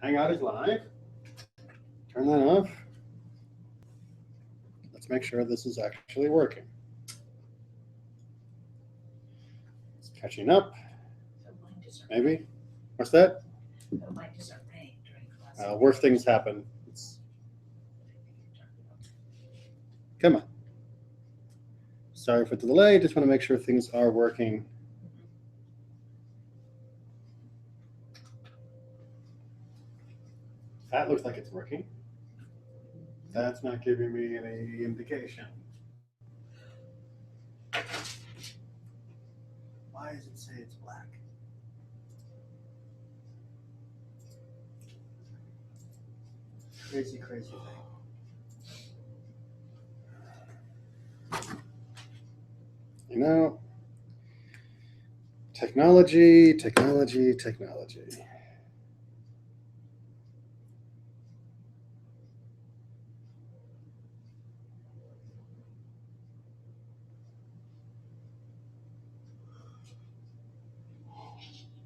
Hangout is live. Turn that off. Let's make sure this is actually working. It's catching up. Maybe. What's that? Worse things happen. Come on. Sorry for the delay. Just want to make sure things are working. That looks like it's working. That's not giving me any indication. Why does it say it's black? Crazy, crazy thing. You know, technology.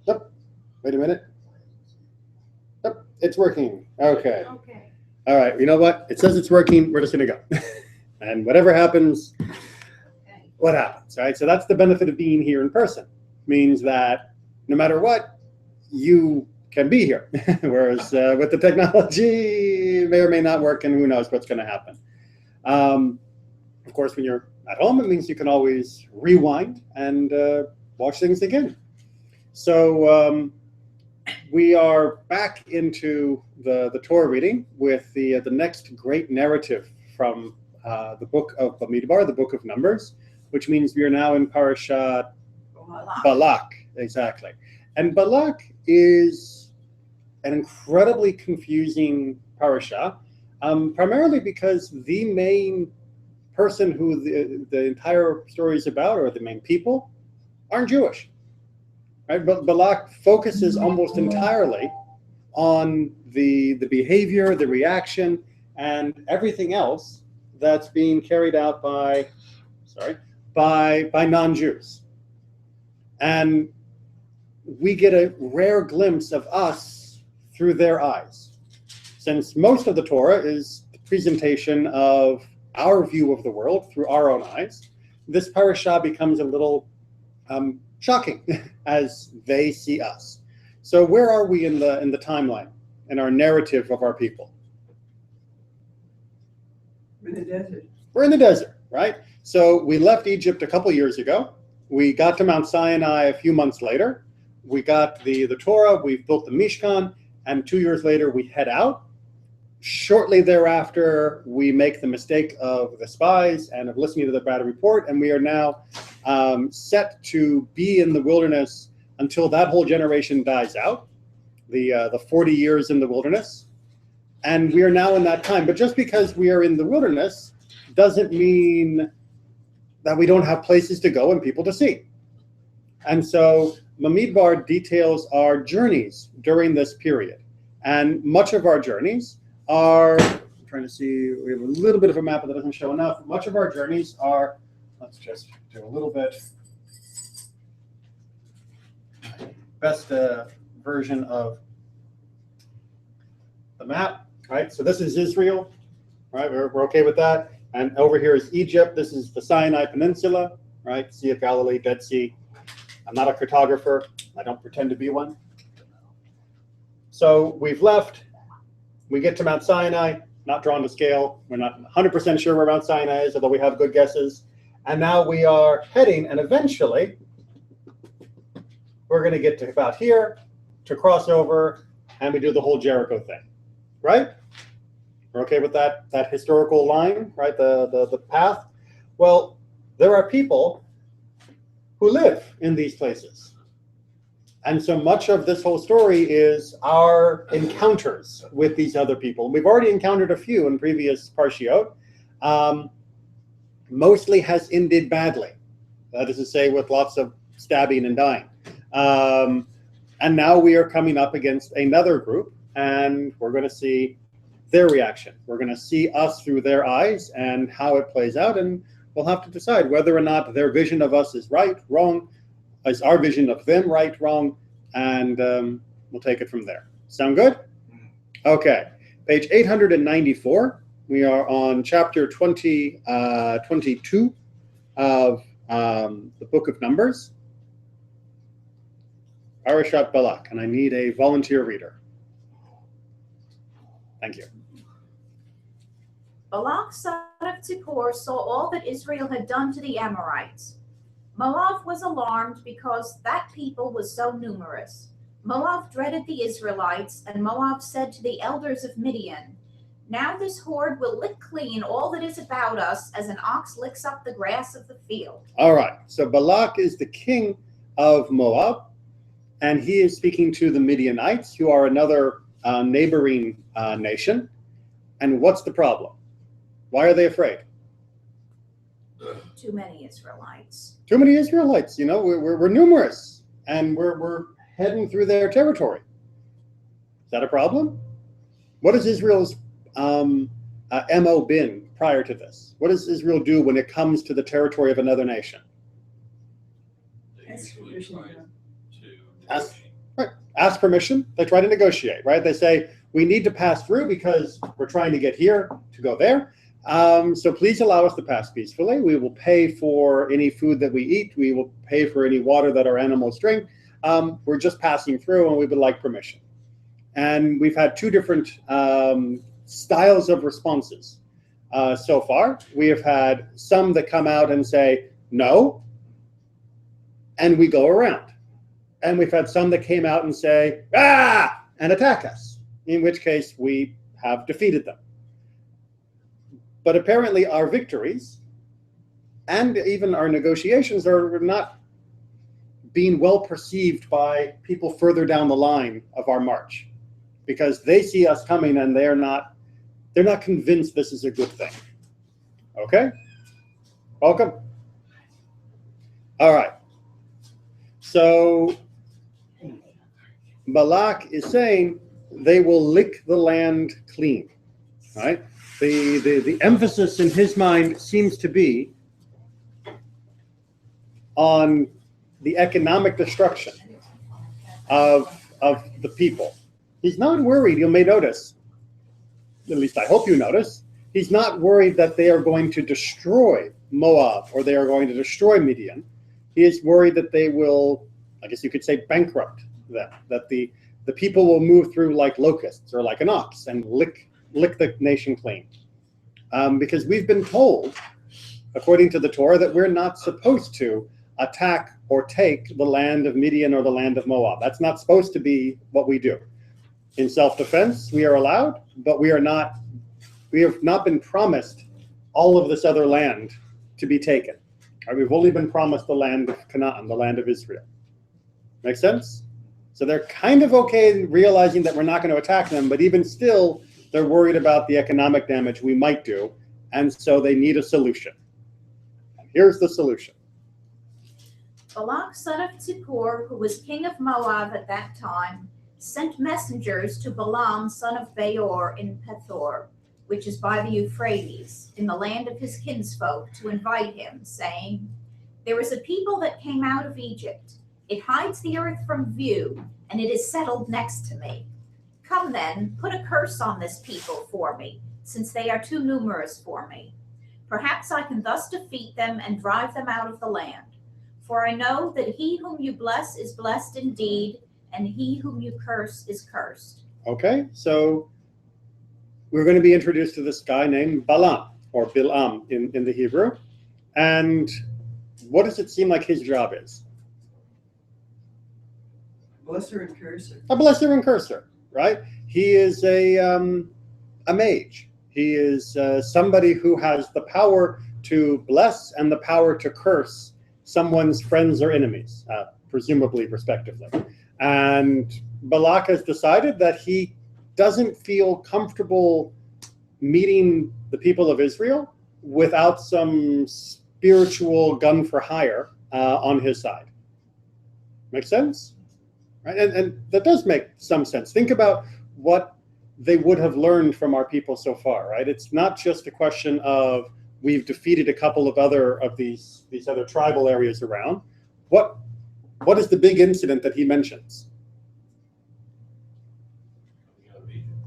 Oh, wait a minute. Oh, it's working. Okay. All right. You know what? It says it's working. We're just going to go. And whatever happens, what happens, right? So that's the benefit of being here in person. Means that no matter what, you can be here. Whereas with the technology, it may or may not work, and who knows what's going to happen. Of course, when you're at home, it means you can always rewind and watch things again. So we are back into the Torah reading with the next great narrative from the book of Bamidbar, the book of Numbers, which means we are now in Parashat Balak, exactly. And Balak is an incredibly confusing parasha, primarily because the main person who the entire story is about, or the main people, aren't Jewish. Right? But Balak focuses almost entirely on the behavior, the reaction, and everything else that's being carried out by non-Jews. And we get a rare glimpse of us through their eyes. Since most of the Torah is the presentation of our view of the world through our own eyes, this parasha becomes a little shocking as they see us. So where are we in the timeline, in our narrative of our people? We're in the desert. We're in the desert, right? So we left Egypt a couple years ago. We got to Mount Sinai a few months later. We got the Torah, we've built the Mishkan, and 2 years later we head out. Shortly thereafter, we make the mistake of the spies and of listening to the bad report, and we are now set to be in the wilderness until that whole generation dies out, the 40 years in the wilderness. And we are now in that time. But just because we are in the wilderness doesn't mean that we don't have places to go and people to see. And so Bamidbar details our journeys during this period. And much of our journeys are, I'm trying to see, we have a little bit of a map that doesn't show enough. Much of our journeys are, let's just do a little bit, best version of the map, right? So this is Israel, right? We're okay with that. And over here is Egypt. This is the Sinai Peninsula, right? Sea of Galilee, Dead Sea. I'm not a cartographer. I don't pretend to be one. So we've left. We get to Mount Sinai, not drawn to scale. We're not 100% sure where Mount Sinai is, although we have good guesses. And now we are heading, and eventually we're going to get to about here, to cross over, and we do the whole Jericho thing, right? We're okay with that historical line, right? The path. Well, there are people who live in these places. And so much of this whole story is our encounters with these other people. We've already encountered a few in previous parshiot. Mostly has ended badly. That is to say, with lots of stabbing and dying. And now we are coming up against another group, and we're going to see their reaction. We're going to see us through their eyes and how it plays out, and we'll have to decide whether or not their vision of us is right, wrong, is our vision of them right, wrong, and we'll take it from there. Sound good? Okay, page 894. We are on chapter 22 of the book of Numbers. Parashat Balak, and I need a volunteer reader. Thank you. Balak, son of Zippor, saw all that Israel had done to the Amorites. Moab was alarmed because that people was so numerous. Moab dreaded the Israelites, and Moab said to the elders of Midian, "Now this horde will lick clean all that is about us as an ox licks up the grass of the field." All right, so Balak is the king of Moab, and he is speaking to the Midianites, who are another neighboring nation. And what's the problem? Why are they afraid? Too many Israelites. Too many Israelites. You know, we're numerous, and we're heading through their territory. Is that a problem? What has Israel's MO been prior to this? What does Israel do when it comes to the territory of another nation? Ask permission. They try to negotiate, right? They say, we need to pass through because we're trying to get here to go there. So please allow us to pass peacefully. We will pay for any food that we eat. We will pay for any water that our animals drink. We're just passing through, and we would like permission. And we've had two different styles of responses so far. We have had some that come out and say no, and we go around. And we've had some that came out and say, ah, and attack us, in which case we have defeated them. But apparently our victories and even our negotiations are not being well perceived by people further down the line of our march, because they see us coming and they're not convinced this is a good thing. Okay? Welcome. All right. So Balak is saying they will lick the land clean. Right? The emphasis in his mind seems to be on the economic destruction of the people. He's not worried, you may notice, at least I hope you notice, he's not worried that they are going to destroy Moab or they are going to destroy Midian. He is worried that they will, I guess you could say, bankrupt them, that the people will move through like locusts or like an ox and lick the nation clean. Because we've been told, according to the Torah, that we're not supposed to attack or take the land of Midian or the land of Moab. That's not supposed to be what we do. In self-defense, we are allowed, but we have not been promised all of this other land to be taken. Right? We've only been promised the land of Canaan, the land of Israel. Make sense? So they're kind of okay realizing that we're not going to attack them, but even still, they're worried about the economic damage we might do, and so they need a solution. And here's the solution. Balak, son of Zippor, who was king of Moab at that time, sent messengers to Balaam, son of Beor, in Pethor, which is by the Euphrates, in the land of his kinsfolk, to invite him, saying, "There is a people that came out of Egypt. It hides the earth from view, and it is settled next to me. Come then, put a curse on this people for me, since they are too numerous for me. Perhaps I can thus defeat them and drive them out of the land. For I know that he whom you bless is blessed indeed, and he whom you curse is cursed." Okay, so we're going to be introduced to this guy named Balaam, or Bilam in the Hebrew. And what does it seem like his job is? Blesser and cursor. A blesser and cursor, right? He is a mage. He is somebody who has the power to bless and the power to curse someone's friends or enemies, presumably, respectively. And Balak has decided that he doesn't feel comfortable meeting the people of Israel without some spiritual gun for hire on his side. Make sense? Right? And that does make some sense. Think about what they would have learned from our people so far, right? It's not just a question of we've defeated a couple of these other tribal areas around. What is the big incident that he mentions?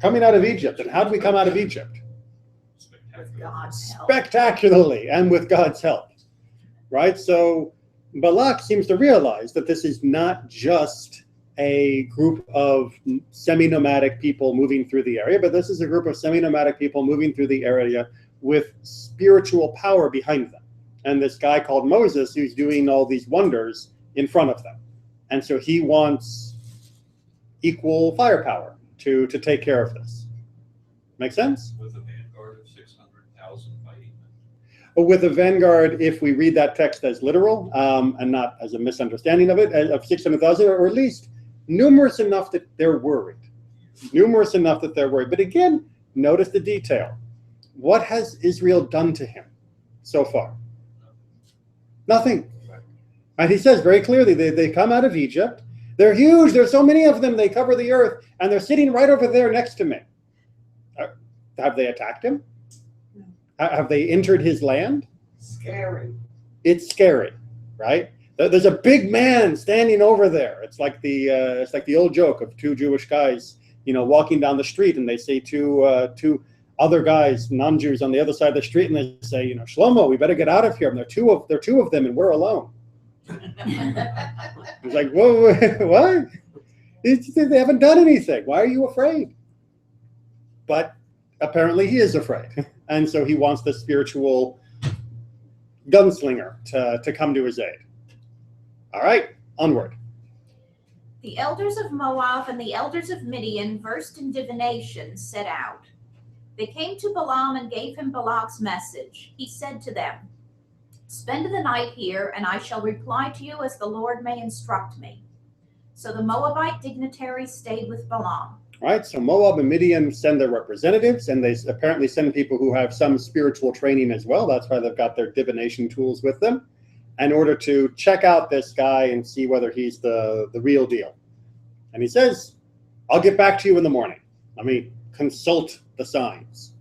Coming out of Egypt. And how did we come out of Egypt? With God's help. Spectacularly, and with God's help. Right? So Balak seems to realize that this is not just a group of semi-nomadic people moving through the area, but this is a group of semi-nomadic people moving through the area with spiritual power behind them. And this guy called Moses, who's doing all these wonders in front of them. And so he wants equal firepower to take care of this. Make sense? With a vanguard of 600,000 fighting men. With a vanguard, if we read that text as literal and not as a misunderstanding of it, of 600,000, or at least numerous enough that they're worried. Numerous enough that they're worried. But again, notice the detail. What has Israel done to him so far? Nothing. And he says very clearly, they come out of Egypt. They're huge. There's so many of them. They cover the earth. And they're sitting right over there next to me. Have they attacked him? No. Have they entered his land? Scary. It's scary, right? There's a big man standing over there. It's like the old joke of two Jewish guys, walking down the street, and they say two other guys, non-Jews, on the other side of the street, and they say, Shlomo, we better get out of here. And there are two of them, and we're alone. It's like, whoa, what? They haven't done anything. Why are you afraid? But apparently he is afraid. And so he wants the spiritual gunslinger to come to his aid. All right, onward. The elders of Moab and the elders of Midian, versed in divination, set out. They came to Balaam and gave him Balak's message. He said to them, "Spend the night here, and I shall reply to you as the Lord may instruct me." So the Moabite dignitaries stayed with Balaam. All right, so Moab and Midian send their representatives, and they apparently send people who have some spiritual training as well. That's why they've got their divination tools with them, in order to check out this guy and see whether he's the real deal. And he says, I'll get back to you in the morning. Let me consult the signs.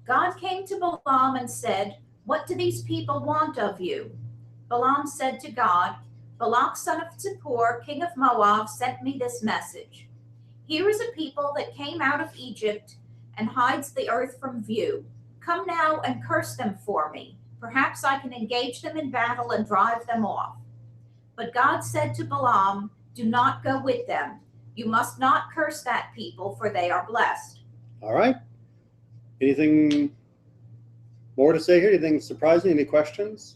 God came to Balaam and said, "What do these people want of you?" Balaam said to God, "Balak, son of Zippor, king of Moab, sent me this message. Here is a people that came out of Egypt and hides the earth from view. Come now and curse them for me. Perhaps I can engage them in battle and drive them off." But God said to Balaam, "Do not go with them. You must not curse that people, for they are blessed." All right. Anything more to say here? Anything surprising? Any questions?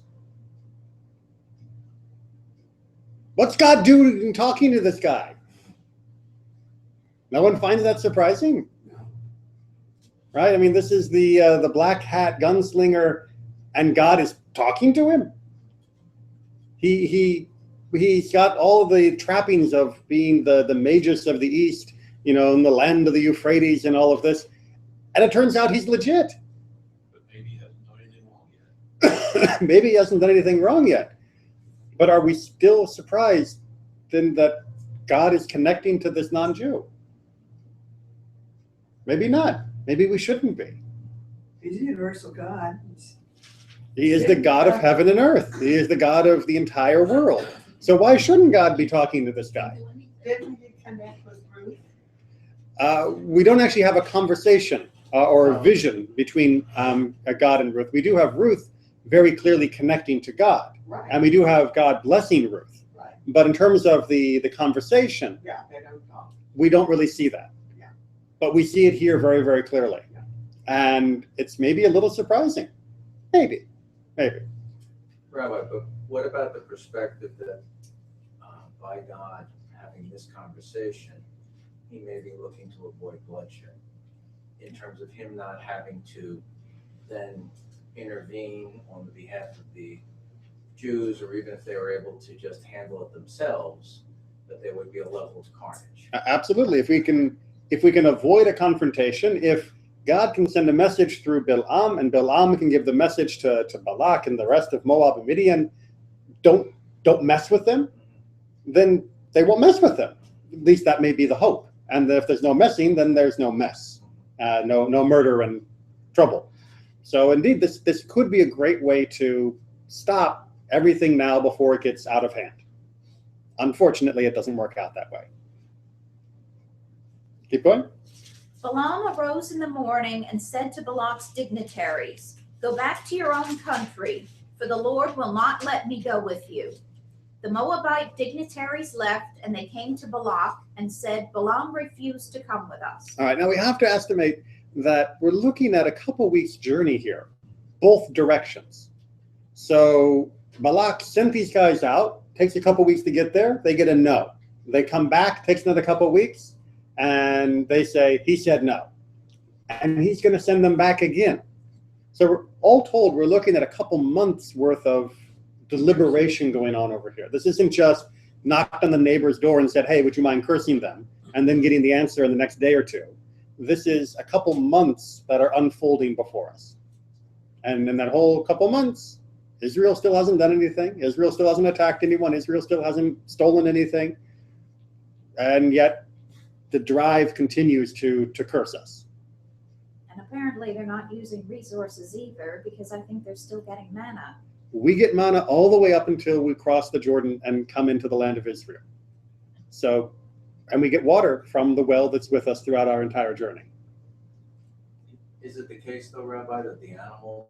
What's God doing talking to this guy? No one finds that surprising? Right? I mean, this is the black hat gunslinger, and God is talking to him. He's got all of the trappings of being the magus of the East, in the land of the Euphrates and all of this. And it turns out he's legit. But maybe he hasn't done anything wrong yet. Maybe he hasn't done anything wrong yet. But are we still surprised then that God is connecting to this non-Jew? Maybe not. Maybe we shouldn't be. He's a universal God. He is the God of heaven and earth. He is the God of the entire world. So why shouldn't God be talking to this guy? Didn't he connect with Ruth? We don't actually have a conversation or a vision between God and Ruth. We do have Ruth very clearly connecting to God. Right. And we do have God blessing Ruth. Right. But in terms of the conversation, Yeah, they don't talk. we don't really see that. Yeah. But we see it here very, very clearly. Yeah. And it's maybe a little surprising. Maybe. Rabbi, but what about the perspective that by God having this conversation, he may be looking to avoid bloodshed in terms of him not having to then intervene on the behalf of the Jews, or even if they were able to just handle it themselves, that there would be a level of carnage. Absolutely. If we can avoid a confrontation, if God can send a message through Balaam, and Balaam can give the message to Balak and the rest of Moab and Midian, don't mess with them, then they won't mess with them. At least that may be the hope. And if there's no messing, then there's no mess, no murder and trouble. So indeed, this could be a great way to stop everything now before it gets out of hand. Unfortunately, it doesn't work out that way. Keep going. Balaam arose in the morning and said to Balak's dignitaries, "Go back to your own country, for the Lord will not let me go with you." The Moabite dignitaries left, and they came to Balak and said, "Balaam refused to come with us." All right, now we have to estimate that we're looking at a couple weeks journey here, both directions. So Balak sent these guys out, takes a couple weeks to get there, they get a no. They come back, takes another couple weeks, and they say, he said no. And he's going to send them back again. So we're, all told, we're looking at a couple months worth of deliberation going on over here. This isn't just knocked on the neighbor's door and said, hey, would you mind cursing them? And then getting the answer in the next day or two. This is a couple months that are unfolding before us. And in that whole couple months, Israel still hasn't done anything. Israel still hasn't attacked anyone. Israel still hasn't stolen anything. And yet the drive continues to curse us. And apparently they're not using resources either, because I think they're still getting manna. We get manna all the way up until we cross the Jordan and come into the land of Israel. So, and we get water from the well that's with us throughout our entire journey. Is it the case though, Rabbi, that the animals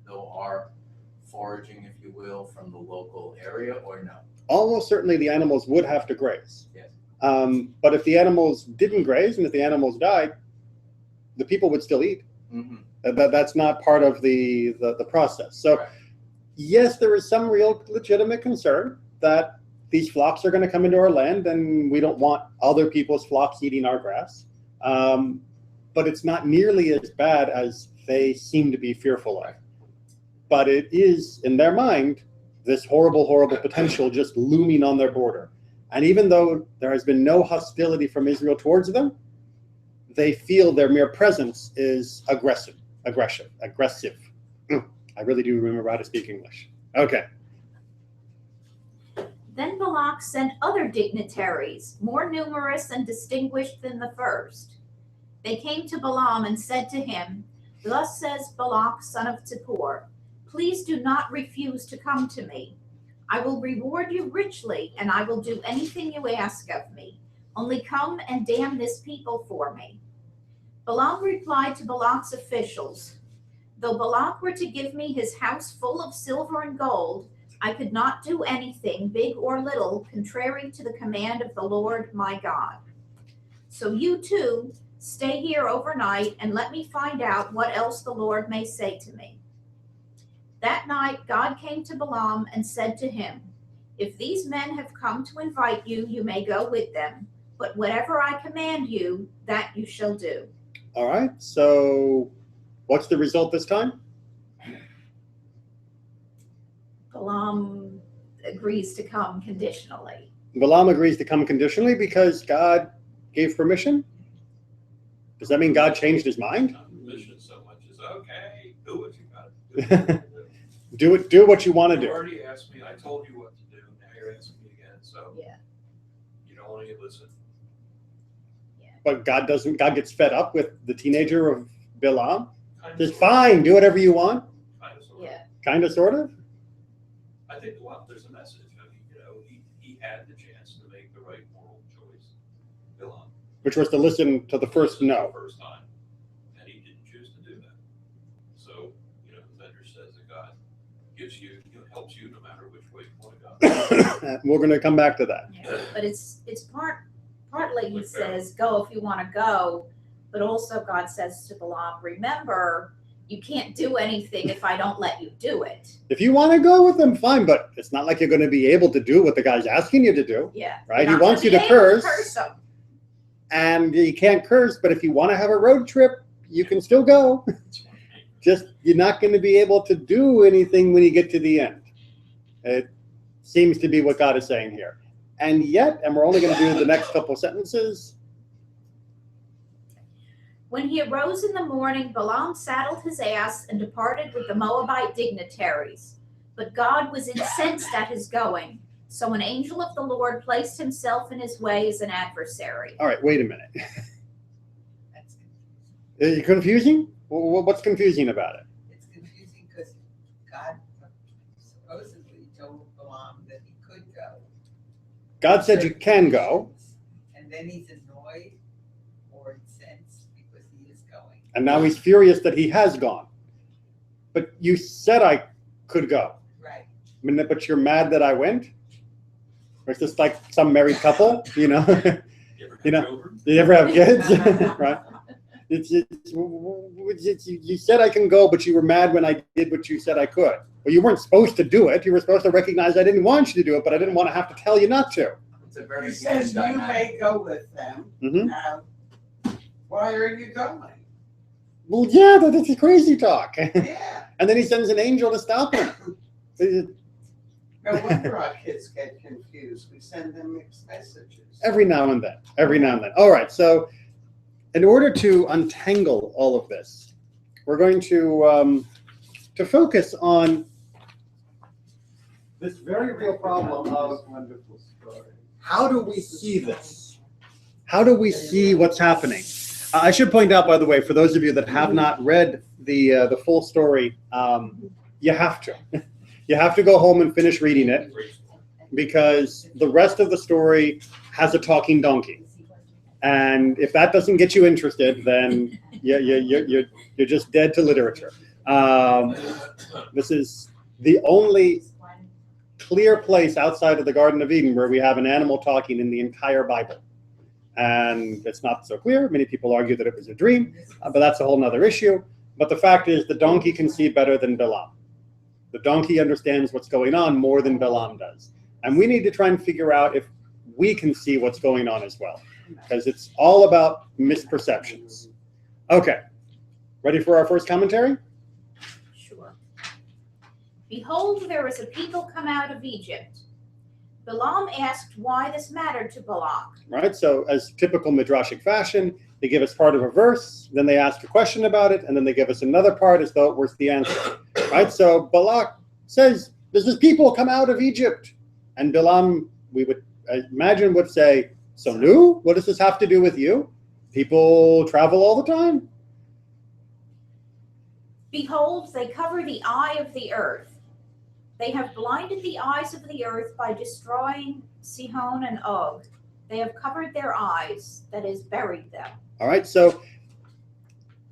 though are foraging, if you will, from the local area, or no? Almost certainly the animals would have to graze. Yes. But if the animals didn't graze and if the animals died, the people would still eat. Mm-hmm. That's not part of the process. So Right. yes, there is some real legitimate concern that these flocks are going to come into our land and we don't want other people's flocks eating our grass. But it's not nearly as bad as they seem to be fearful of. But it is, in their mind, this horrible, horrible potential just looming on their border. And even though there has been no hostility from Israel towards them, they feel their mere presence is aggressive. I really do remember how to speak English. Okay. Then Balak sent other dignitaries, more numerous and distinguished than the first. They came to Balaam and said to him, "Thus says Balak, son of Zippor, please do not refuse to come to me. I will reward you richly, and I will do anything you ask of me. Only come and damn this people for me." Balaam replied to Balak's officials, "Though Balak were to give me his house full of silver and gold, I could not do anything, big or little, contrary to the command of the Lord my God. So you too, stay here overnight and let me find out what else the Lord may say to me." That night God came to Balaam and said to him, "If these men have come to invite you, you may go with them, but whatever I command you, that you shall do." All right. So what's the result this time? Balaam agrees to come conditionally. Balaam agrees to come conditionally because God gave permission? Does that mean God changed his mind? Not permission so much as, okay, do what you gotta do. Do what you want to You do. already asked me, I told you what to do, now you're asking me again, so. Yeah. You don't want to listen. But God gets fed up with the teenager of Balaam. Kind of, Just sort of. fine, do whatever you want. Kind of, sort of. Yeah. Kind of, sort of. I think, well, there's a message. I mean, he had the chance to make the right moral choice. Bilam. Which was to listen to the first no. The first time. And he didn't choose to do that. So, the vendor says that God gives you, helps you no matter which way you want to go. We're going to come back to that. Yeah. But it's partly he says, "Go if you want to go," but also God says to Balaam, "Remember, you can't do anything if I don't let you do it." If you want to go with them, fine, but it's not like you're going to be able to do what the guy's asking you to do. Yeah. Right? You're He not wants you gonna to be able curse. them. And you can't curse, but if you want to have a road trip, you can still go. Just, you're not going to be able to do anything when you get to the end. It seems to be what God is saying here. And yet, and we're only going to do the next couple sentences. When he arose in the morning, Balaam saddled his ass and departed with the Moabite dignitaries. But God was incensed at his going. So an angel of the Lord placed himself in his way as an adversary. All right, wait a minute. That's confusing. Is it confusing? What's confusing about it? It's confusing because God supposedly told Balaam that he could go. God said you can go. And then he's annoyed, or forward since, because he is going. And now he's furious that he has gone. But you said I could go. Right. I mean, but you're mad that I went? Or it's just like some married couple, you know? You ever have You know, children? you ever have kids? Right? You said I can go, but you were mad when I did what you said I could. Well, you weren't supposed to do it. You were supposed to recognize I didn't want you to do it, but I didn't want to have to tell you not to. It's a very He says human you dynamic. may go with them. Mhm. Now, why are you going? Well, yeah, that's crazy talk. Yeah. And then he sends an angel to stop him. No wonder our kids get confused. We send them mixed messages. Every now and then. Every now and then. All right. So, in order to untangle all of this, we're going to focus on this very real problem of Wonderful story. how do we see this? How do we see what's happening? I should point out, by the way, for those of you that have not read the full story, you have to. You have to go home and finish reading it, because the rest of the story has a talking donkey. And if that doesn't get you interested, then you're just dead to literature. This is the only clear place outside of the Garden of Eden where we have an animal talking in the entire Bible. And it's not so clear. Many people argue that it was a dream, but that's a whole nother issue. But the fact is, the donkey can see better than Balaam. The donkey understands what's going on more than Balaam does. And we need to try and figure out if we can see what's going on as well, because it's all about misperceptions. Okay, ready for our first commentary? Sure. Behold, there is a people come out of Egypt. Balaam asked why this mattered to Balak. Right, so as typical midrashic fashion, they give us part of a verse, then they ask a question about it, and then they give us another part as though it was the answer. Right, so Balak says, "There's this people come out of Egypt," and Balaam, we would imagine, would say, "So new? What does this have to do with you? People travel all the time." Behold, they cover the eye of the earth. They have blinded the eyes of the earth by destroying Sihon and Og. They have covered their eyes, that is, buried them. All right, so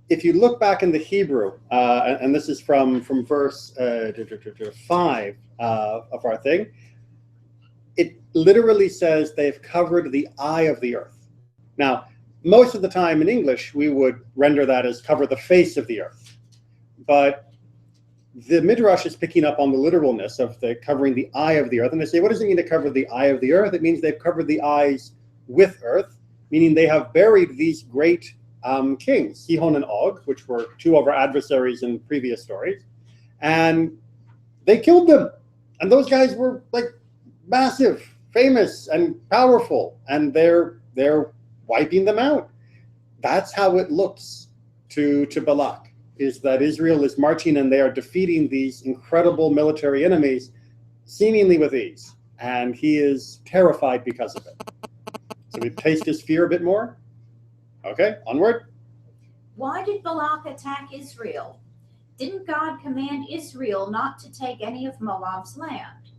if you look back in the Hebrew, and this is from verse 5 of our thing, it literally says they've covered the eye of the earth. Now, most of the time in English, we would render that as cover the face of the earth. But the Midrash is picking up on the literalness of the covering the eye of the earth. And they say, what does it mean to cover the eye of the earth? It means they've covered the eyes with earth, meaning they have buried these great kings, Sihon and Og, which were two of our adversaries in previous stories. And they killed them. And those guys were like massive, famous, and powerful. And they're wiping them out. That's how it looks to Balak, is that Israel is marching and they are defeating these incredible military enemies seemingly with ease. And he is terrified because of it. So we taste his fear a bit more. Okay, onward. Why did Balak attack Israel? Didn't God command Israel not to take any of Moab's land?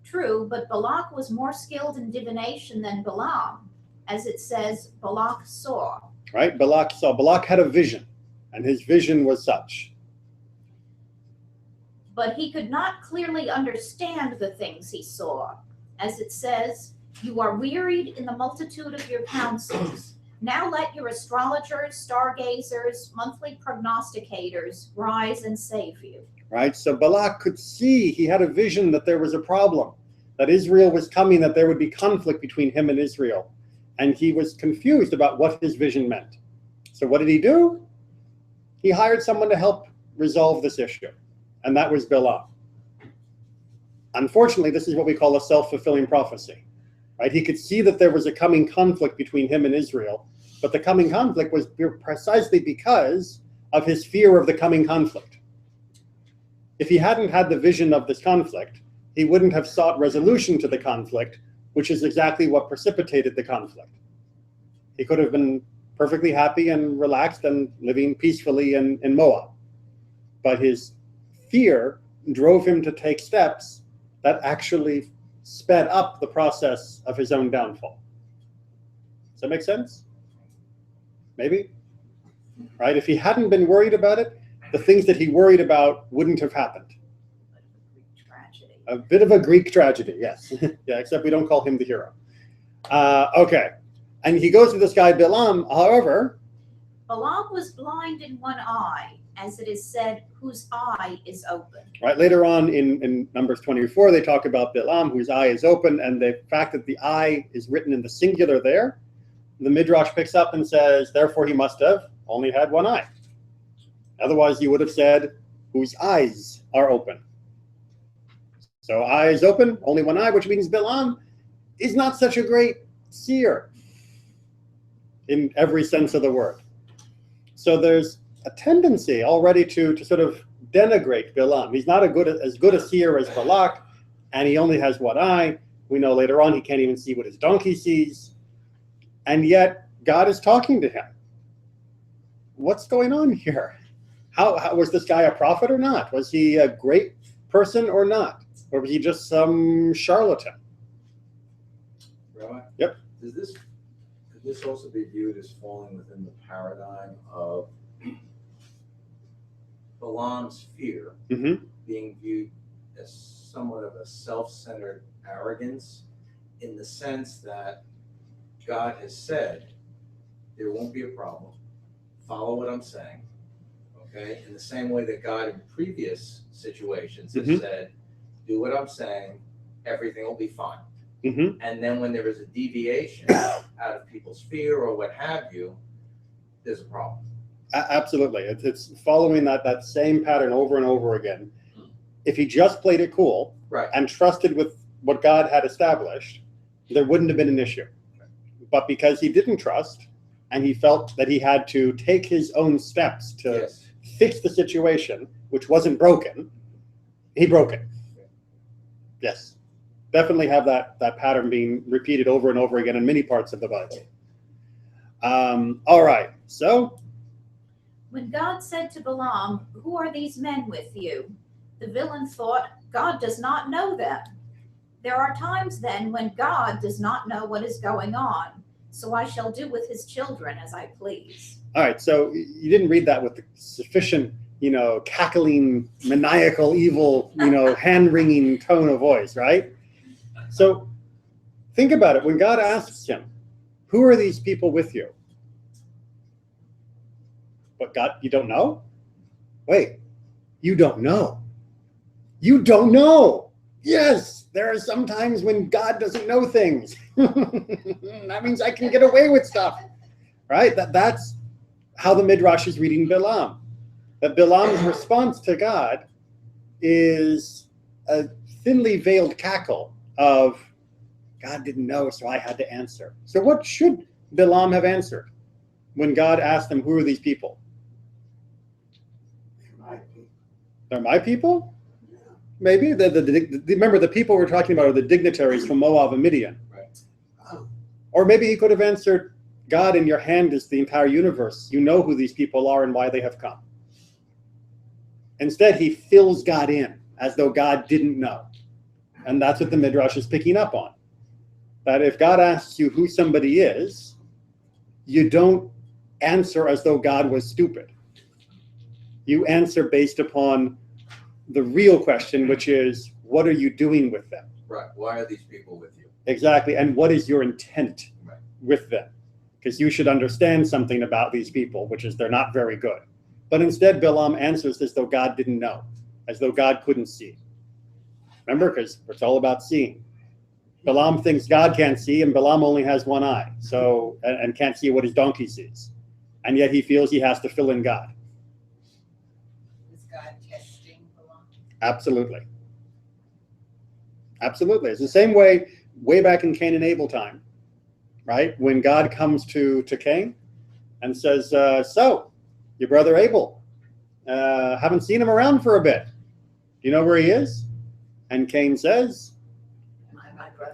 True, but Balak was more skilled in divination than Balaam. As it says, Balak saw. Right, Balak saw. Balak had a vision, and his vision was such. But he could not clearly understand the things he saw. As it says, you are wearied in the multitude of your counsels. Now let your astrologers, stargazers, monthly prognosticators rise and save you. Right, so Balak could see, he had a vision that there was a problem, that Israel was coming, that there would be conflict between him and Israel. And he was confused about what his vision meant. So what did he do? He hired someone to help resolve this issue, and that was Balaam. Unfortunately, this is what we call a self-fulfilling prophecy. Right? He could see that there was a coming conflict between him and Israel, but the coming conflict was precisely because of his fear of the coming conflict. If he hadn't had the vision of this conflict, he wouldn't have sought resolution to the conflict, which is exactly what precipitated the conflict. He could have been perfectly happy and relaxed and living peacefully in Moab. But his fear drove him to take steps that actually sped up the process of his own downfall. Does that make sense? maybe, right? If he hadn't been worried about it, the things that he worried about wouldn't have happened. Tragedy. A bit of a Greek tragedy, yes. Yeah, except we don't call him the hero. Okay, and he goes to this guy Balaam. However, Balak was blind in one eye, as it is said, whose eye is open. right later on in Numbers 24, they talk about Balaam, whose eye is open, and the fact that the eye is written in the singular there, the Midrash picks up and says, therefore he must have only had one eye. Otherwise, you would have said, whose eyes are open. So eyes open, only one eye, which means Balaam is not such a great seer in every sense of the word. So there's a tendency already to sort of denigrate Balaam. He's not as good a seer as Balak, and he only has one eye. We know later on he can't even see what his donkey sees. And yet God is talking to him. What's going on here? How was this guy a prophet or not? Was he a great person or not? Or was he just some charlatan? Rabbi? Yep. Could this also be viewed as falling within the paradigm of Balaam's fear being viewed as somewhat of a self-centered arrogance, in the sense that God has said, there won't be a problem, follow what I'm saying, okay? In the same way that God in previous situations has said, do what I'm saying, everything will be fine. And then when there is a deviation out of people's fear or what have you, there's a problem. Absolutely. It's following that same pattern over and over again. If he just played it cool and trusted with what God had established, there wouldn't have been an issue. But because he didn't trust, and he felt that he had to take his own steps to fix the situation, which wasn't broken, he broke it. Yes. Definitely have that pattern being repeated over and over again in many parts of the Bible. All right, so. When God said to Balaam, who are these men with you? The villain thought, God does not know them. There are times then when God does not know what is going on, so I shall do with his children as I please. All right, so you didn't read that with the sufficient, cackling, maniacal, evil, hand-wringing tone of voice, right? So think about it. When God asks him, who are these people with you? But God, you don't know? Wait, you don't know. You don't know. Yes, there are some times when God doesn't know things. That means I can get away with stuff, right? That's how the Midrash is reading Balaam. That Balaam's response to God is a thinly veiled cackle of, God didn't know, so I had to answer. So what should Balaam have answered when God asked him, who are these people? They're my people? Maybe. Remember, the people we're talking about are the dignitaries from Moab and Midian. Right. Or maybe he could have answered, God, in your hand is the entire universe. You know who these people are and why they have come. Instead, he fills God in as though God didn't know. And that's what the Midrash is picking up on. That if God asks you who somebody is, you don't answer as though God was stupid. You answer based upon the real question, which is, what are you doing with them? Right. Why are these people with you? Exactly. And what is your intent with them? Because you should understand something about these people, which is they're not very good. But instead, Balaam answers as though God didn't know, as though God couldn't see. Remember, because it's all about seeing. Balaam thinks God can't see, and Balaam only has one eye, so and can't see what his donkey sees. And yet he feels he has to fill in God. Is God testing Balaam? Absolutely. Absolutely. It's the same way back in Cain and Abel time, right? When God comes to Cain and says, so, your brother Abel, haven't seen him around for a bit. Do you know where he is? And Cain says,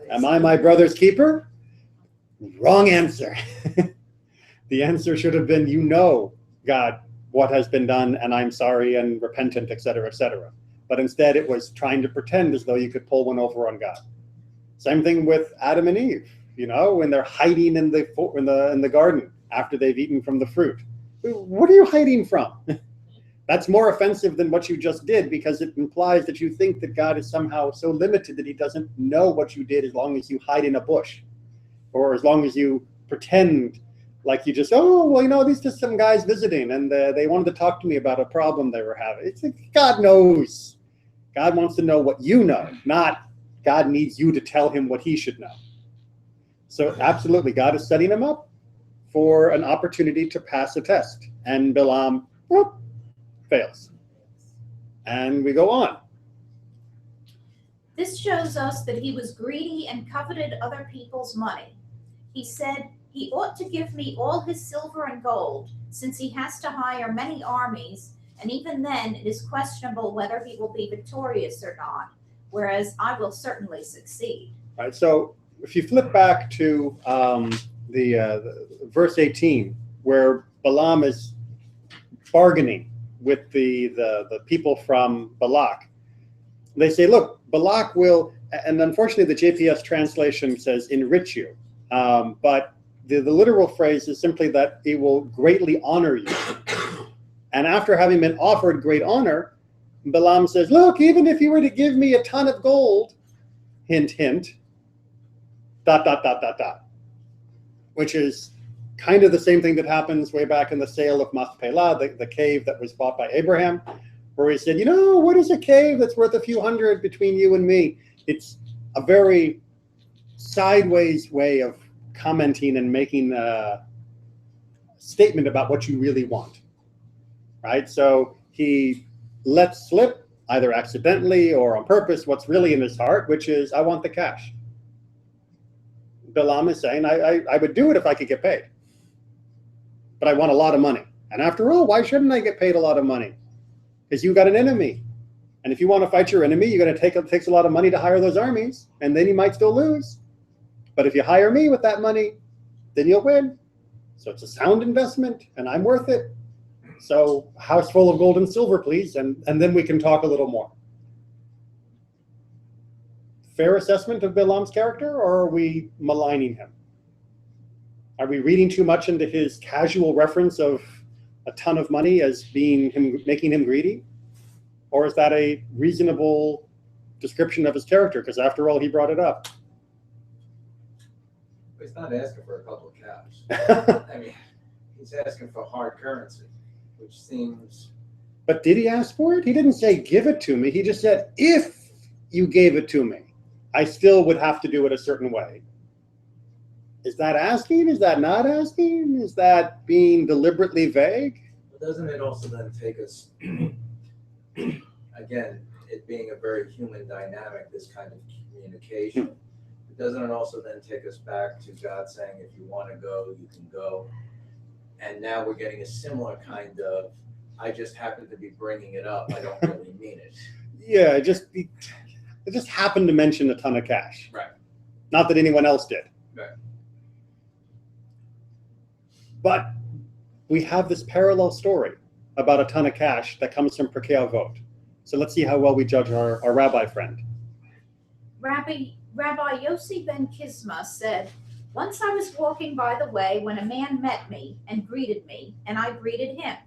am I my brother's keeper? Wrong answer. The answer should have been, God, what has been done, and I'm sorry and repentant, etc., etc. But instead, it was trying to pretend as though you could pull one over on God. Same thing with Adam and Eve, when they're hiding in the garden, after they've eaten from the fruit. What are you hiding from? That's more offensive than what you just did, because it implies that you think that God is somehow so limited that he doesn't know what you did as long as you hide in a bush, or as long as you pretend like you just, oh, well, you know, these just some guys visiting and they wanted to talk to me about a problem they were having. It's like, God knows. God wants to know what you know, not God needs you to tell him what he should know. So absolutely, God is setting him up for an opportunity to pass a test. And Balaam, well, fails. And we go on. This shows us that he was greedy and coveted other people's money. He said, he ought to give me all his silver and gold, since he has to hire many armies, and even then it is questionable whether he will be victorious or not, whereas I will certainly succeed. All right, so if you flip back to the verse 18, where Balaam is bargaining with the people from Balak, they say, look, Balak will, and unfortunately the JPS translation says enrich you, but the literal phrase is simply that he will greatly honor you. And after having been offered great honor, Balaam says, look, even if you were to give me a ton of gold, hint, hint, ... which is kind of the same thing that happens way back in the sale of Machpelah, the cave that was bought by Abraham, where he said, you know, what is a cave that's worth a few hundred between you and me? It's a very sideways way of commenting and making a statement about what you really want, right? So he lets slip, either accidentally or on purpose, what's really in his heart, which is, I want the cash. Balaam is saying, I would do it if I could get paid, but I want a lot of money. And after all, why shouldn't I get paid a lot of money? Because you got an enemy. And if you want to fight your enemy, you're going to it takes a lot of money to hire those armies, and then you might still lose. But if you hire me with that money, then you'll win. So it's a sound investment, and I'm worth it. So a house full of gold and silver, please, and then we can talk a little more. Fair assessment of Balaam's character, or are we maligning him? Are we reading too much into his casual reference of a ton of money as being him, making him greedy? Or is that a reasonable description of his character? Because after all, he brought it up. But he's not asking for a couple of cows. I mean, he's asking for hard currency, which seems... But did he ask for it? He didn't say, give it to me. He just said, if you gave it to me, I still would have to do it a certain way. Is that asking? Is that not asking? Is that being deliberately vague? But doesn't it also then take us, again, it being a very human dynamic, this kind of communication, doesn't it also then take us back to God saying, if you want to go, you can go? And now we're getting a similar kind of, I just happen to be bringing it up, I don't really mean it. Yeah, it just happened to mention a ton of cash. Right. Not that anyone else did. Right. But we have this parallel story about a ton of cash that comes from Pirkei Avot. So let's see how well we judge our rabbi friend. Rabbi Yossi ben Kisma said, once I was walking by the way when a man met me and greeted me, and I greeted him.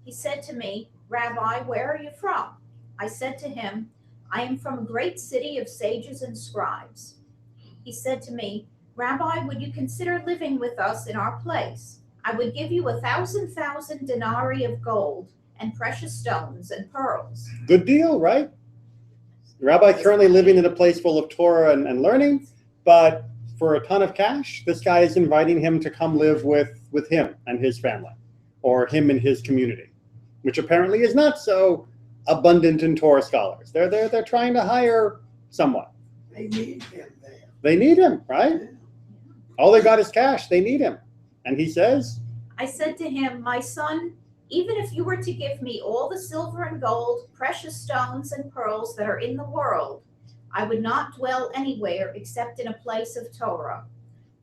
He said to me, Rabbi, where are you from? I said to him, I am from a great city of sages and scribes. He said to me, Rabbi, would you consider living with us in our place? I would give you 1,000 denarii of gold and precious stones and pearls. Good deal, right? The rabbi currently living in a place full of Torah and learning, but for a ton of cash, this guy is inviting him to come live with him and his family, or him and his community, which apparently is not so abundant in Torah scholars. They're trying to hire someone. They need him there. They need him, right? All they got is cash. They need him. And he says, I said to him, my son, even if you were to give me all the silver and gold, precious stones and pearls that are in the world, I would not dwell anywhere except in a place of Torah.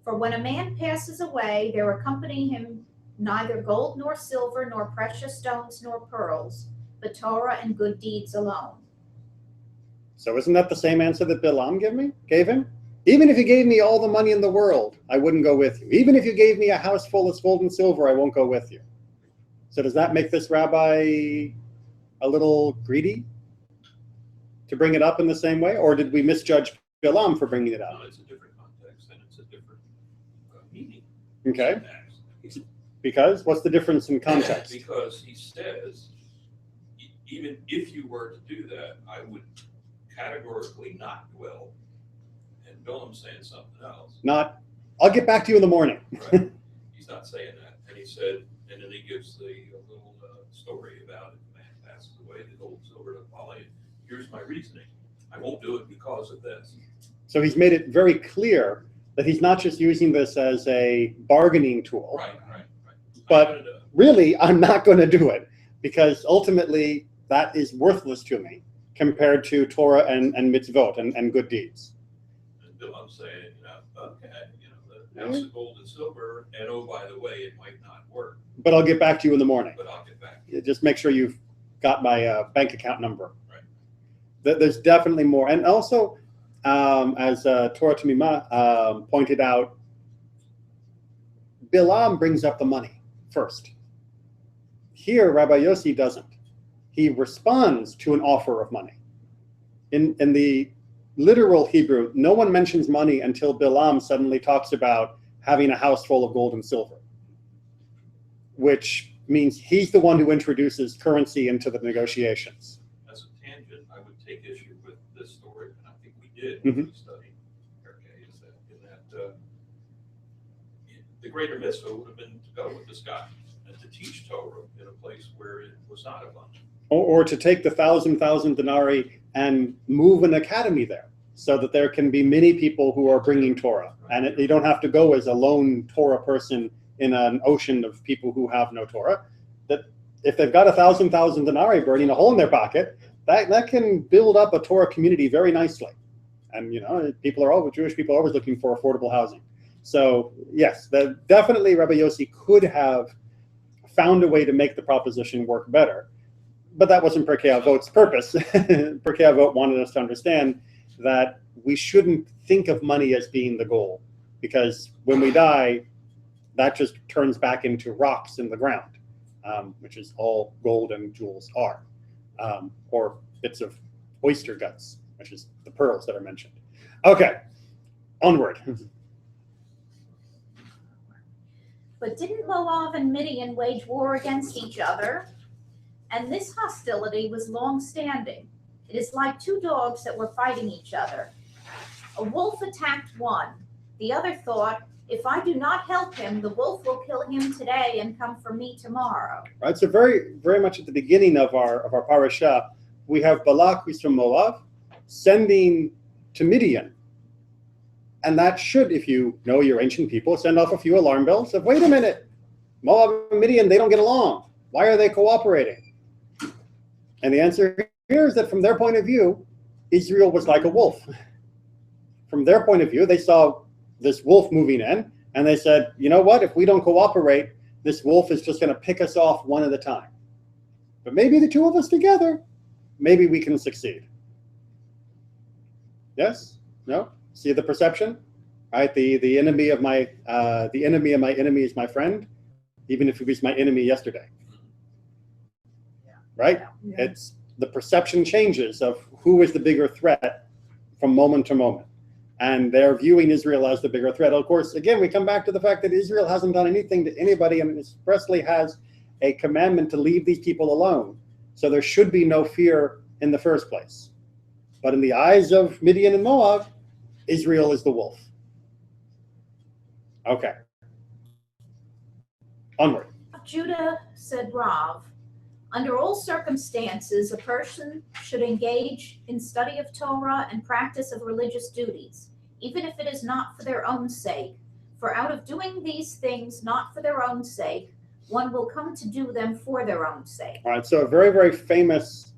For when a man passes away, there accompany him neither gold nor silver nor precious stones nor pearls, but Torah and good deeds alone. so isn't that the same answer that Balaam gave him? Even if you gave me all the money in the world, I wouldn't go with you. Even if you gave me a house full of gold and silver, I won't go with you. So does that make this rabbi a little greedy to bring it up in the same way? Or did we misjudge Bilam for bringing it up? No, it's a different context and it's a different meaning. Okay. Syntax. Because? What's the difference in context? Because he says, even if you were to do that, I would categorically not dwell. And Bilam's saying something else. Not, I'll get back to you in the morning. Right. He's not saying that. And he said, and then he gives the little story about it. The man passes away, the gold and silver to folly. Here's my reasoning. I won't do it because of this. So he's made it very clear that he's not just using this as a bargaining tool. Right. But really, I'm not going to do it because ultimately that is worthless to me compared to Torah and mitzvot and good deeds. And Bilam's saying, okay, the house of gold and silver, and oh, by the way, it might not work. But I'll get back to you in the morning. But I'll get back to you. Just make sure you've got my bank account number. Right. There's definitely more. And also, as Torah Tamimah pointed out, Bilam brings up the money first. Here, Rabbi Yossi doesn't. He responds to an offer of money. In the literal Hebrew, no one mentions money until Bilam suddenly talks about having a house full of gold and silver, which means he's the one who introduces currency into the negotiations. As a tangent, I would take issue with this story, and I think we did when we studied Perkei, is that the greater mitzvah would have been to go with this guy and to teach Torah in a place where it was not abundant. Or to take the 1,000 denarii and move an academy there so that there can be many people who are bringing Torah. And you don't have to go as a lone Torah person in an ocean of people who have no Torah. That if they've got 1,000 denarii burning a hole in their pocket, that can build up a Torah community very nicely. And Jewish people are always looking for affordable housing. So yes, definitely Rabbi Yossi could have found a way to make the proposition work better. But that wasn't Perkei Avot's purpose. Perkei Avot wanted us to understand that we shouldn't think of money as being the goal, because when we die, that just turns back into rocks in the ground, which is all gold and jewels are, or bits of oyster guts, which is the pearls that are mentioned. Okay, onward. But didn't Moab and Midian wage war against each other? And this hostility was long-standing. It is like two dogs that were fighting each other. A wolf attacked one. The other thought, if I do not help him, the wolf will kill him today and come for me tomorrow. Right. So very, very much at the beginning of our parasha, we have Balak, who's from Moab, sending to Midian. And that should, if you know your ancient people, send off a few alarm bells of, wait a minute, Moab and Midian, they don't get along. Why are they cooperating? And the answer here is that from their point of view, Israel was like a wolf. From their point of view, they saw this wolf moving in, and they said, you know what, if we don't cooperate, this wolf is just going to pick us off one at a time. But maybe the two of us together, maybe we can succeed. Yes? No? See the perception? Right? The enemy of my enemy is my friend, even if he was my enemy yesterday. Right? Yeah. It's the perception changes of who is the bigger threat from moment to moment. And they're viewing Israel as the bigger threat. Of course, again, we come back to the fact that Israel hasn't done anything to anybody and expressly has a commandment to leave these people alone. So there should be no fear in the first place. But in the eyes of Midian and Moab, Israel is the wolf. Okay. Onward. Judah, said Rav, under all circumstances, a person should engage in study of Torah and practice of religious duties, even if it is not for their own sake. For out of doing these things not for their own sake, one will come to do them for their own sake. All right, so a very, very famous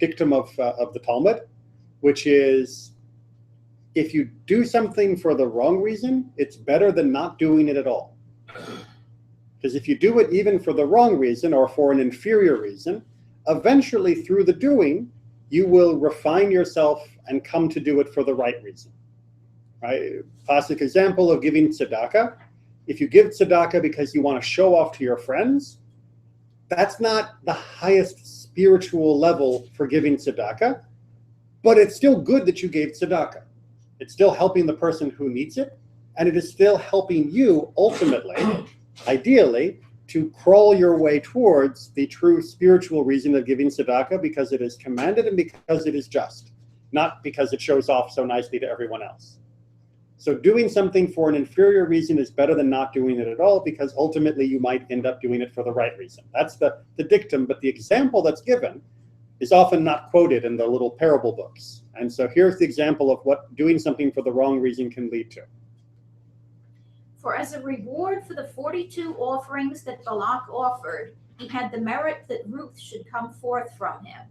dictum of the Talmud, which is, if you do something for the wrong reason, it's better than not doing it at all. Because if you do it even for the wrong reason or for an inferior reason, eventually through the doing, you will refine yourself and come to do it for the right reason. Right? Classic example of giving tzedakah. If you give tzedakah because you want to show off to your friends, that's not the highest spiritual level for giving tzedakah, but it's still good that you gave tzedakah. It's still helping the person who needs it, and it is still helping you ultimately, ideally, to crawl your way towards the true spiritual reason of giving tzedakah, because it is commanded and because it is just, not because it shows off so nicely to everyone else. So doing something for an inferior reason is better than not doing it at all, because ultimately you might end up doing it for the right reason. That's the dictum, but the example that's given is often not quoted in the little parable books. And so here's the example of what doing something for the wrong reason can lead to. For as a reward for the 42 offerings that Balak offered, he had the merit that Ruth should come forth from him.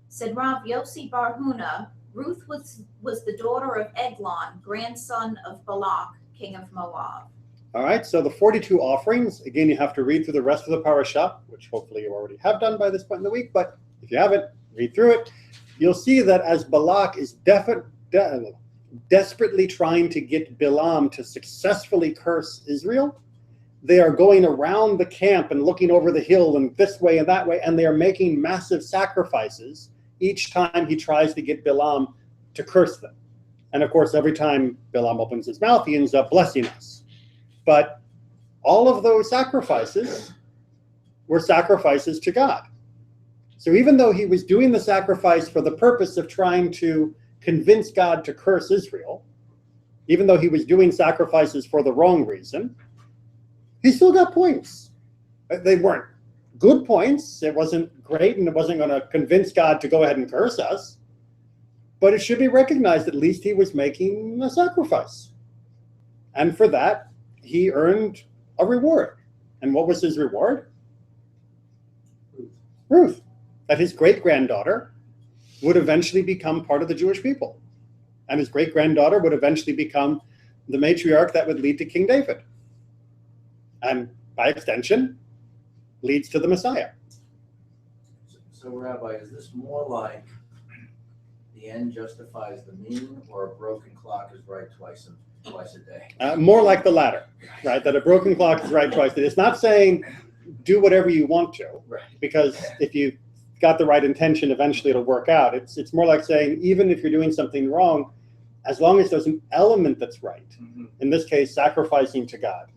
Said Rav Yossi Bar Huna, Ruth was the daughter of Eglon, grandson of Balak, king of Moab. All right, so the 42 offerings, again, you have to read through the rest of the parasha, which hopefully you already have done by this point in the week, but if you haven't, read through it. You'll see that as Balak is desperately trying to get Bilam to successfully curse Israel, they are going around the camp and looking over the hill and this way and that way, and they are making massive sacrifices each time he tries to get Bilam to curse them. And of course, every time Bilam opens his mouth, he ends up blessing us. But all of those sacrifices were sacrifices to God. So even though he was doing the sacrifice for the purpose of trying to convince God to curse Israel, even though he was doing sacrifices for the wrong reason, he still got points. They weren't good points. It wasn't great, and it wasn't going to convince God to go ahead and curse us. But it should be recognized at least he was making a sacrifice. And for that, he earned a reward. And what was his reward? Ruth. That his great-granddaughter would eventually become part of the Jewish people. And his great-granddaughter would eventually become the matriarch that would lead to King David. And by extension, leads to the Messiah. So, Rabbi, is this more like the end justifies the mean, or a broken clock is right twice a day? More like the latter, right? That a broken clock is right twice a day. It's not saying do whatever you want to, Right. because if you got the right intention, eventually it'll work out. It's more like saying, even if you're doing something wrong, as long as there's an element that's right, in this case, sacrificing to God,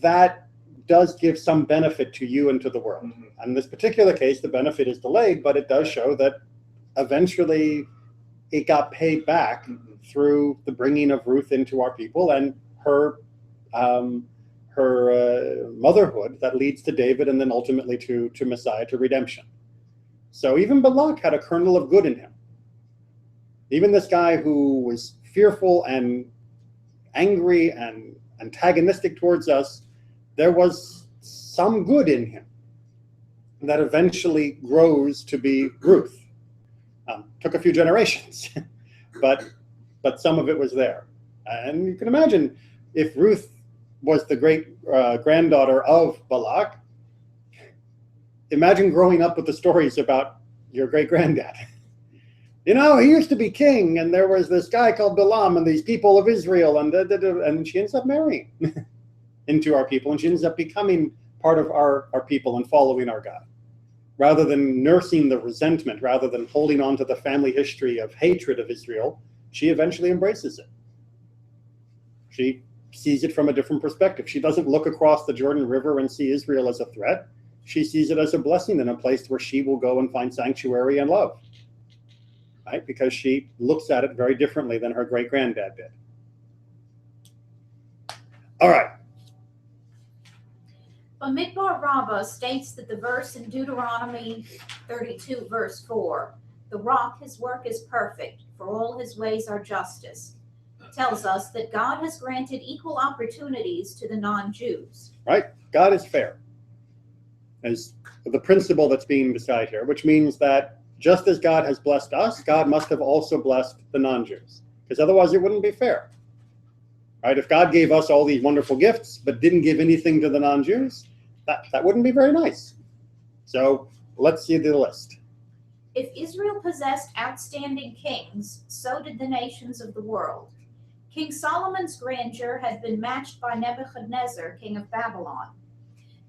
that does give some benefit to you and to the world. And in this particular case, the benefit is delayed, but it does show that eventually it got paid back through the bringing of Ruth into our people and her motherhood that leads to David and then ultimately to Messiah, to redemption. So even Balak had a kernel of good in him. Even this guy who was fearful and angry and antagonistic towards us, there was some good in him that eventually grows to be Ruth. Took a few generations, but some of it was there. And you can imagine if Ruth was the great granddaughter of Balak, imagine growing up with the stories about your great granddad. You know, he used to be king, and there was this guy called Bilam, and these people of Israel, and she ends up marrying into our people, and she ends up becoming part of our people and following our God. Rather than nursing the resentment, rather than holding on to the family history of hatred of Israel, she eventually embraces it. She sees it from a different perspective. She doesn't look across the Jordan River and see Israel as a threat. She sees it as a blessing and a place where she will go and find sanctuary and love. Right? Because she looks at it very differently than her great-granddad did. All right. Bamidbar Rabbah states that the verse in Deuteronomy 32, verse 4, the rock, his work is perfect, for all his ways are justice, tells us that God has granted equal opportunities to the non-Jews. Right? God is fair, as the principle that's being decided here, which means that just as God has blessed us, God must have also blessed the non-Jews, because otherwise it wouldn't be fair. Right? If God gave us all these wonderful gifts but didn't give anything to the non-Jews, that wouldn't be very nice. So let's see the list. If Israel possessed outstanding kings, so did the nations of the world. King Solomon's grandeur had been matched by Nebuchadnezzar, king of Babylon.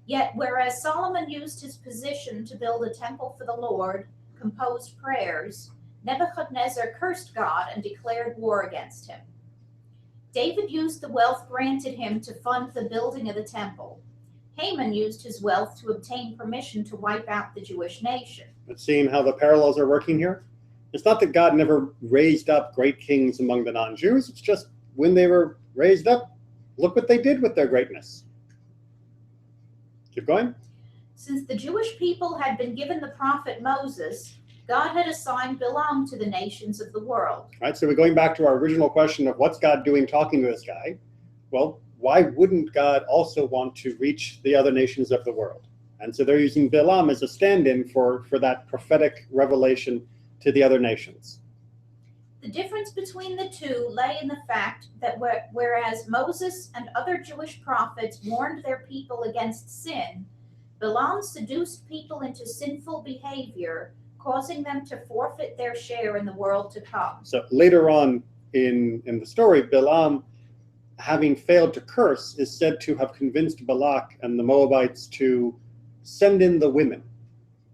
Yet, whereas Solomon used his position to build a temple for the Lord, composed prayers, Nebuchadnezzar cursed God and declared war against him. David used the wealth granted him to fund the building of the temple. Haman used his wealth to obtain permission to wipe out the Jewish nation. But seeing how the parallels are working here, it's not that God never raised up great kings among the non-Jews. It's just when they were raised up, look what they did with their greatness. Keep going. Since the Jewish people had been given the prophet Moses, God had assigned Balaam to the nations of the world. All right, so we're going back to our original question of what's God doing talking to this guy? Well, why wouldn't God also want to reach the other nations of the world? And so they're using Balaam as a stand-in for that prophetic revelation to the other nations. The difference between the two lay in the fact that whereas Moses and other Jewish prophets warned their people against sin, Balaam seduced people into sinful behavior, causing them to forfeit their share in the world to come. So later on in the story, Balaam, having failed to curse, is said to have convinced Balak and the Moabites to send in the women.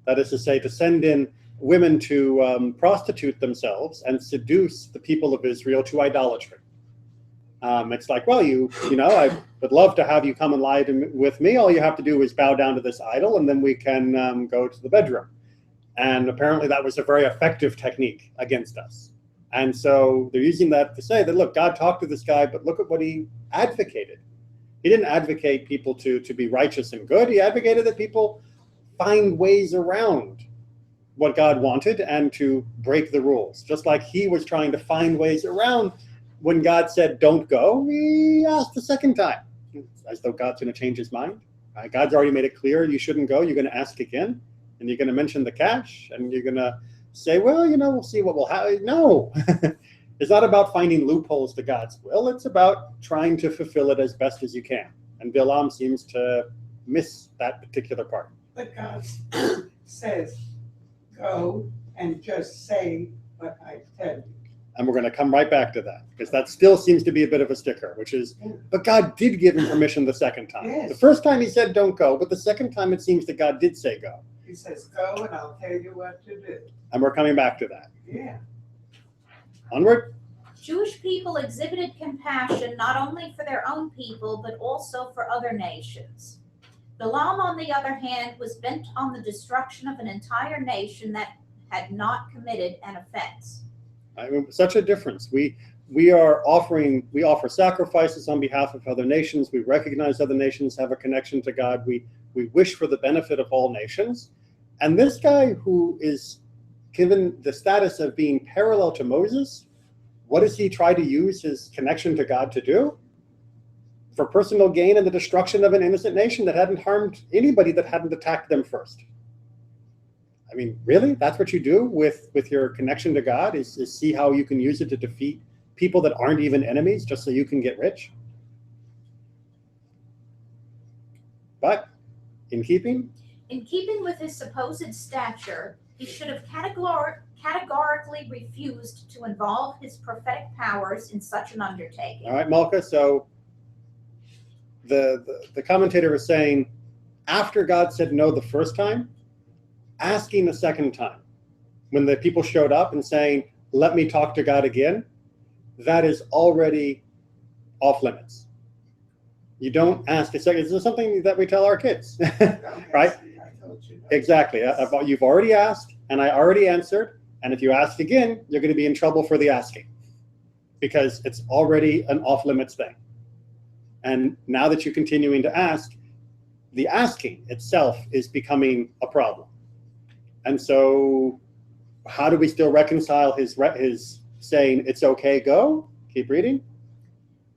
That is to say, to send in women to prostitute themselves and seduce the people of Israel to idolatry. It's like, well, you know, I would love to have you come and lie with me. All you have to do is bow down to this idol, and then we can go to the bedroom. And apparently that was a very effective technique against us. And so they're using that to say that, look, God talked to this guy, but look at what he advocated. He didn't advocate people to be righteous and good. He advocated that people find ways around what God wanted and to break the rules. Just like he was trying to find ways around when God said, don't go, he asked the second time, as though God's going to change his mind. God's already made it clear you shouldn't go. You're going to ask again, and you're going to mention the cash, and you're going to say, well, you know, we'll see what will happen. No, it's not about finding loopholes to God's will. It's about trying to fulfill it as best as you can. And Balaam seems to miss that particular part. But God says, go and just say what I tell you. And we're going to come right back to that, because that still seems to be a bit of a sticker, which is, but God did give him permission the second time. Yes. The first time he said don't go, but the second time it seems that God did say go. He says, go and I'll tell you what to do. And we're coming back to that. Yeah. Onward. Jewish people exhibited compassion not only for their own people, but also for other nations. Balaam, on the other hand, was bent on the destruction of an entire nation that had not committed an offense. I mean, such a difference. We offer sacrifices on behalf of other nations. We recognize other nations have a connection to God. We wish for the benefit of all nations. And this guy who is given the status of being parallel to Moses, what does he try to use his connection to God to do? For personal gain and the destruction of an innocent nation that hadn't harmed anybody, that hadn't attacked them first. I mean, really? That's what you do with your connection to God, is see how you can use it to defeat people that aren't even enemies just so you can get rich? But in keeping with his supposed stature, he should have categorically refused to involve his prophetic powers in such an undertaking. All right, Malka, so the commentator is saying, after God said no the first time, asking the second time, when the people showed up and saying, let me talk to God again, that is already off limits. You don't ask a second. This is something that we tell our kids, right? I told you. Exactly. You've already asked, and I already answered. And if you ask again, you're going to be in trouble for the asking, because it's already an off-limits thing. And now that you're continuing to ask, the asking itself is becoming a problem. And so how do we still reconcile his saying, it's okay, go? Keep reading.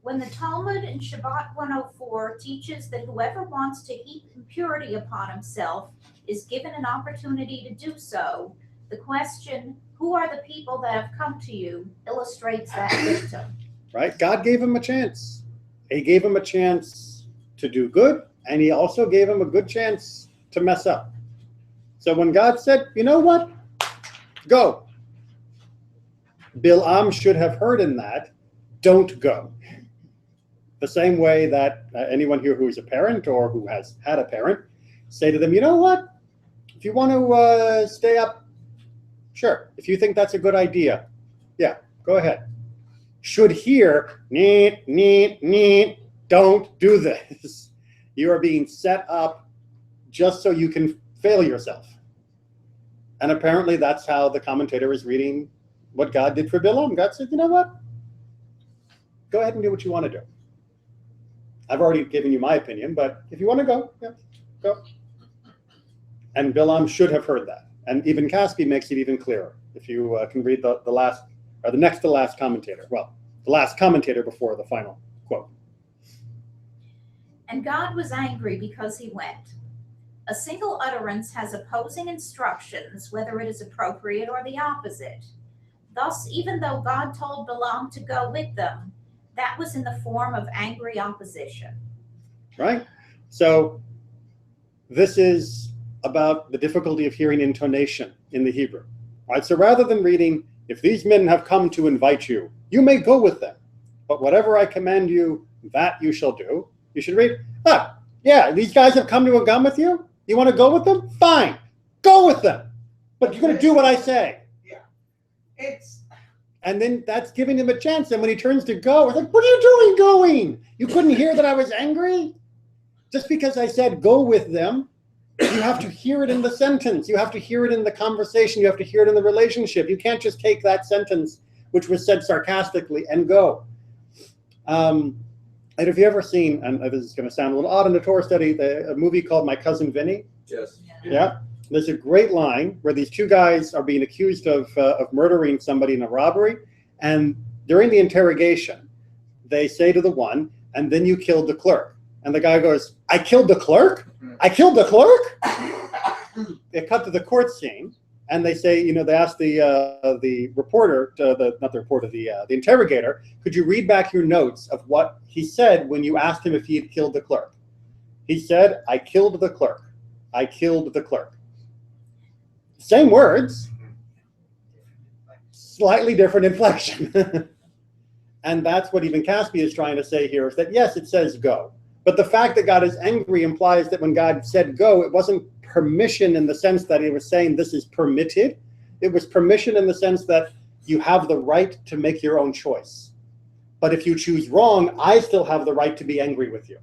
When the Talmud in Shabbat 104 teaches that whoever wants to heap impurity upon himself is given an opportunity to do so, the question, who are the people that have come to you, illustrates that dictum. Right? God gave him a chance. He gave him a chance to do good, and he also gave him a good chance to mess up. So when God said, you know what, go, Balaam should have heard in that, don't go. The same way that anyone here who is a parent or who has had a parent, say to them, you know what? If you want to stay up, sure. If you think that's a good idea, yeah, go ahead. Should hear, don't do this. You are being set up just so you can fail yourself. And apparently that's how the commentator is reading what God did for Bilam. God said, you know what? Go ahead and do what you want to do. I've already given you my opinion, but if you want to go, yeah, go. And Bilam should have heard that. And even Caspi makes it even clearer. If you can read the last, or the next to last commentator. Well, the last commentator before the final quote. And God was angry because he went. A single utterance has opposing instructions, whether it is appropriate or the opposite. Thus, even though God told Balaam to go with them, that was in the form of angry opposition. Right? So this is about the difficulty of hearing intonation in the Hebrew. Right? So rather than reading, if these men have come to invite you, you may go with them. But whatever I command you, that you shall do. You should read, yeah, these guys have come to a gum with you? You want to go with them? Fine. Go with them. But you're going to do what I say. Yeah. And then that's giving him a chance. And when he turns to go, it's like, what are you doing going? You couldn't hear that I was angry? Just because I said go with them, you have to hear it in the sentence. You have to hear it in the conversation. You have to hear it in the relationship. You can't just take that sentence, which was said sarcastically, and go. And have you ever seen, and this is going to sound a little odd in the Torah study, a movie called My Cousin Vinny? Yes. Yeah. There's a great line where these two guys are being accused of murdering somebody in a robbery. And during the interrogation, they say to the one, and then you killed the clerk. And the guy goes, I killed the clerk? I killed the clerk? They cut to the court scene. And they say, they ask the reporter, the interrogator, could you read back your notes of what he said when you asked him if he had killed the clerk? He said, I killed the clerk. I killed the clerk. Same words, slightly different inflection. And that's what even Caspi is trying to say here, is that yes, it says go. But the fact that God is angry implies that when God said go, it wasn't permission in the sense that he was saying this is permitted. It was permission in the sense that you have the right to make your own choice. But if you choose wrong, I still have the right to be angry with you.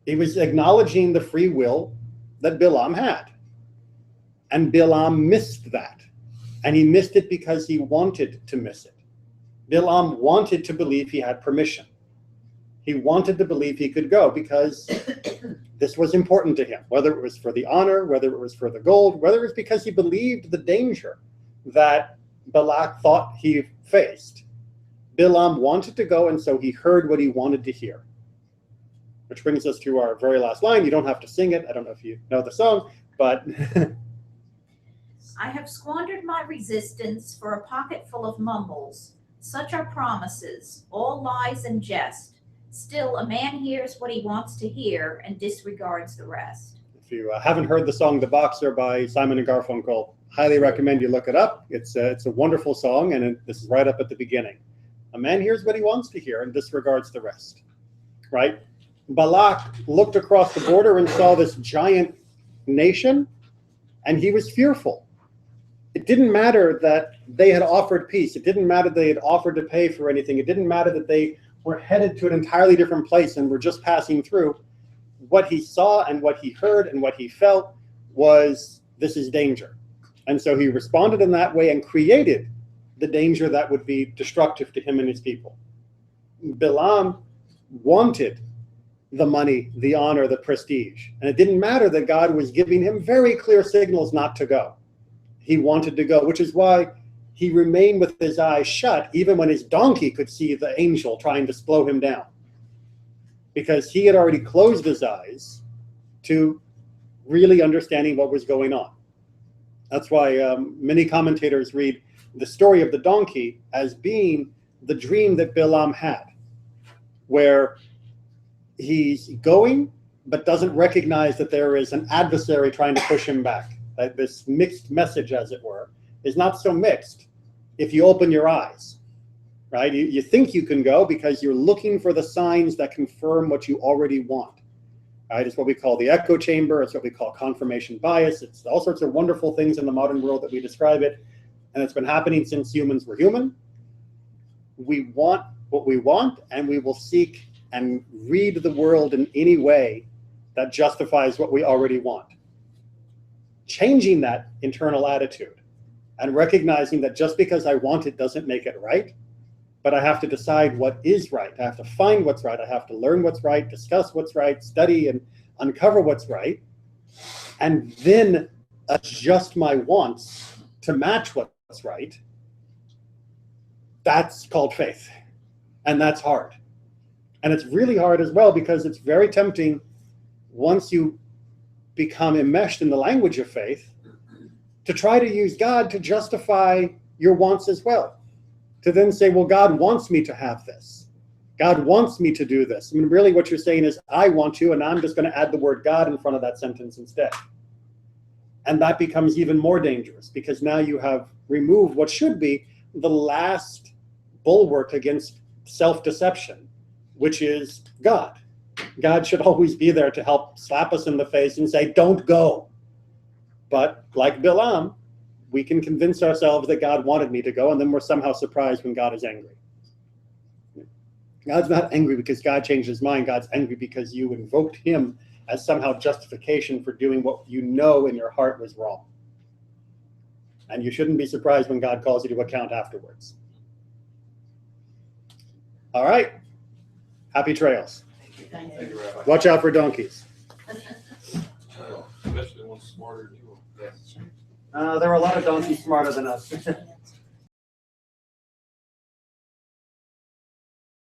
He was acknowledging the free will that Bilam had. And Bilam missed that. And he missed it because he wanted to miss it. Bilam wanted to believe he had permission. He wanted to believe he could go because this was important to him, whether it was for the honor, whether it was for the gold, whether it was because he believed the danger that Balak thought he faced. Bilam wanted to go, and so he heard what he wanted to hear. Which brings us to our very last line. You don't have to sing it. I don't know if you know the song, but... I have squandered my resistance for a pocket full of mumbles. Such are promises, all lies and jest. Still, a man hears what he wants to hear and disregards the rest. If you haven't heard the song The Boxer by Simon and Garfunkel, highly recommend you look it up. It's a wonderful song, and this is right up at the beginning. A man hears what he wants to hear and disregards the rest, right? Balak looked across the border and saw this giant nation, and he was fearful. It didn't matter that they had offered peace. It didn't matter they had offered to pay for anything. It didn't matter that they were headed to an entirely different place and were just passing through. What he saw and what he heard and what he felt was, this is danger. And so he responded in that way and created the danger that would be destructive to him and his people. Bilam wanted the money, the honor, the prestige. And it didn't matter that God was giving him very clear signals not to go. He wanted to go, which is why he remained with his eyes shut, even when his donkey could see the angel trying to slow him down. Because he had already closed his eyes to really understanding what was going on. That's why many commentators read the story of the donkey as being the dream that Bilam had, where he's going, but doesn't recognize that there is an adversary trying to push him back. That this mixed message, as it were, is not so mixed if you open your eyes, right? You think you can go because you're looking for the signs that confirm what you already want. Right? It's what we call the echo chamber. It's what we call confirmation bias. It's all sorts of wonderful things in the modern world that we describe it. And it's been happening since humans were human. We want what we want, and we will seek and read the world in any way that justifies what we already want. Changing that internal attitude and recognizing that just because I want it doesn't make it right, but I have to decide what is right. I have to find what's right. I have to learn what's right, discuss what's right, study and uncover what's right, and then adjust my wants to match what's right. That's called faith. And that's hard. And it's really hard as well because it's very tempting once you become enmeshed in the language of faith to try to use God to justify your wants as well. To then say, well, God wants me to have this. God wants me to do this. I mean, really what you're saying is, I want to, and I'm just going to add the word God in front of that sentence instead. And that becomes even more dangerous because now you have removed what should be the last bulwark against self-deception, which is God. God should always be there to help slap us in the face and say, don't go. But like Bilam, we can convince ourselves that God wanted me to go, and then we're somehow surprised when God is angry. God's not angry because God changed his mind. God's angry because you invoked him as somehow justification for doing what you know in your heart was wrong. And you shouldn't be surprised when God calls you to account afterwards. All right. Happy trails. Thank you, Rabbi. Watch out for donkeys. Especially one smarter than you. There are a lot of donkeys smarter than us.